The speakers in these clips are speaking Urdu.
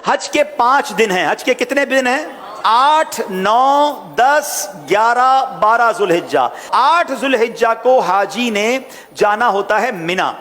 حج کے 5 دن ہیں. حج کے کتنے دن ہیں؟ 8, 9, 10, 11, 12 ذوالحجہ. 8 ذوالحجہ کو حاجی نے جانا ہوتا ہے مینا،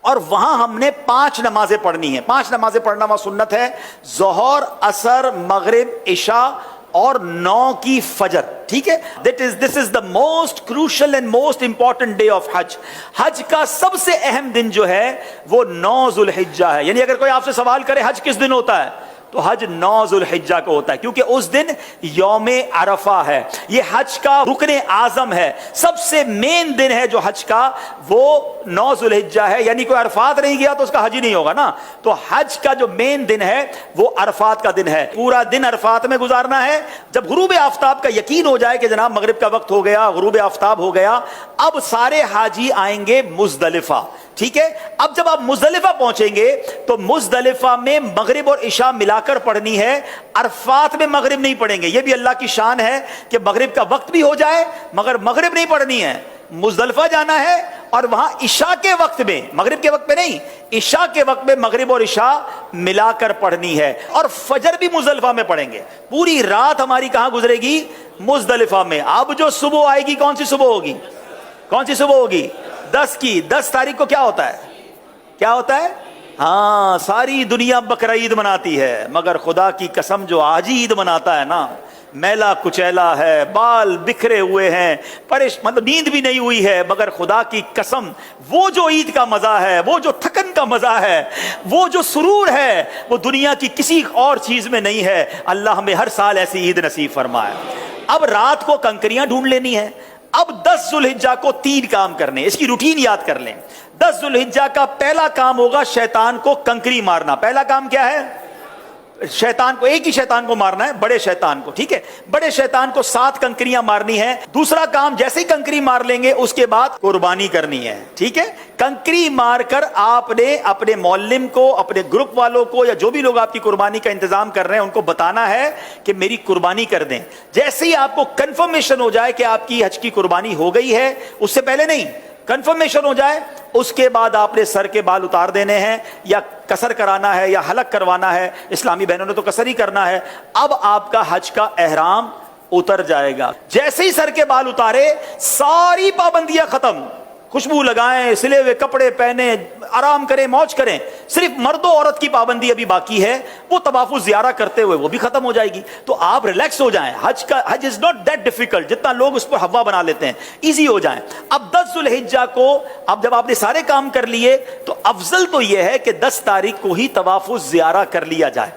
اور وہاں ہم نے 5 نمازیں پڑھنی ہیں. 5 نمازیں پڑھنا وہ سنت ہے: ظہر، عصر، مغرب، عشاء اور 9 کی فجر. ٹھیک ہے، this is the most crucial and most important day of حج. حج کا سب سے اہم دن جو ہے وہ 9 ذوالحجہ ہے. یعنی اگر کوئی آپ سے سوال کرے حج کس دن ہوتا ہے، تو حج 9 ذوالحجہ کو ہوتا ہے، کیونکہ اس دن یوم عرفہ ہے. یہ حج کا رکن اعظم ہے، سب سے مین دن ہے جو حج کا، وہ 9 ذوالحجہ ہے. یعنی کوئی عرفات نہیں گیا تو اس کا حج ہی نہیں ہوگا نا. تو حج کا جو مین دن ہے وہ عرفات کا دن ہے. پورا دن عرفات میں گزارنا ہے. جب غروب آفتاب کا یقین ہو جائے کہ جناب مغرب کا وقت ہو گیا، غروب آفتاب ہو گیا، اب سارے حاجی آئیں گے مزدلفہ. ٹھیک ہے، اب جب آپ مزدلفہ پہنچیں گے تو مزدلفہ میں مغرب اور عشاء ملا کر پڑھنی ہے. عرفات میں مغرب نہیں پڑھیں گے. یہ بھی اللہ کی شان ہے کہ مغرب کا وقت بھی ہو جائے مگر مغرب نہیں پڑھنی ہے. مزدلفہ جانا ہے اور وہاں عشاء کے وقت میں، مغرب کے وقت میں نہیں، عشاء کے وقت میں مغرب اور عشاء ملا کر پڑھنی ہے. اور فجر بھی مزدلفہ میں پڑھیں گے. پوری رات ہماری کہاں گزرے گی؟ مزدلفہ میں. اب جو صبح آئے گی، کون سی صبح ہوگی؟ کون سی صبح ہوگی؟ 10 کی. 10 تاریخ کو کیا ہوتا ہے؟ کیا ہوتا ہے؟ ہاں، ساری دنیا بقرعید مناتی ہے مگر خدا کی قسم جو آج عید مناتا ہے نا، میلا کچیلا ہے، بال بکھرے ہوئے ہیں، مطلب نیند بھی نہیں ہوئی ہے، مگر خدا کی قسم وہ جو عید کا مزہ ہے، وہ جو تھکن کا مزہ ہے، وہ جو سرور ہے، وہ دنیا کی کسی اور چیز میں نہیں ہے. اللہ ہمیں ہر سال ایسی عید نصیب فرمائے. اب رات کو کنکریاں ڈھونڈ لینی ہے. اب 10 ذوالحجہ کو 3 کام کرنے، اس کی روٹین یاد کر لیں. 10 ذوالحجہ کا پہلا کام ہوگا شیطان کو کنکری مارنا. پہلا کام کیا ہے؟ شیطان کو، ایک ہی شیطان کو مارنا ہے، بڑے شیطان کو. ٹھیک ہے، بڑے شیطان کو 7 کنکریاں مارنی ہے. دوسرا کام، جیسے ہی کنکری مار لیں گے اس کے بعد قربانی کرنی ہے. ٹھیک ہے، کنکری مار کر آپ نے اپنے معلم کو، اپنے گروپ والوں کو، یا جو بھی لوگ آپ کی قربانی کا انتظام کر رہے ہیں ان کو بتانا ہے کہ میری قربانی کر دیں. جیسے ہی آپ کو کنفرمیشن ہو جائے کہ آپ کی حج کی قربانی ہو گئی ہے، اس سے پہلے نہیں، کنفرمیشن ہو جائے، اس کے بعد آپ نے سر کے بال اتار دینے ہیں، یا قصر کرانا ہے یا حلق کروانا ہے. اسلامی بہنوں نے تو قصر ہی کرنا ہے. اب آپ کا حج کا احرام اتر جائے گا. جیسے ہی سر کے بال اتارے، ساری پابندیاں ختم. خوشبو لگائیں، سلے ہوئے کپڑے پہنیں، آرام کریں، موج کریں. صرف مرد و عورت کی پابندی ابھی باقی ہے، وہ طواف الزیارہ کرتے ہوئے وہ بھی ختم ہو جائے گی. تو آپ ریلیکس ہو جائیں. حج از ناٹ دیٹ ڈیفیکلٹ جتنا لوگ اس پر ہوا بنا لیتے ہیں. ایزی ہو جائیں. اب 10 ذوالحجہ کو، اب جب آپ نے سارے کام کر لیے تو افضل تو یہ ہے کہ 10 تاریخ کو ہی طواف الزیارہ کر لیا جائے.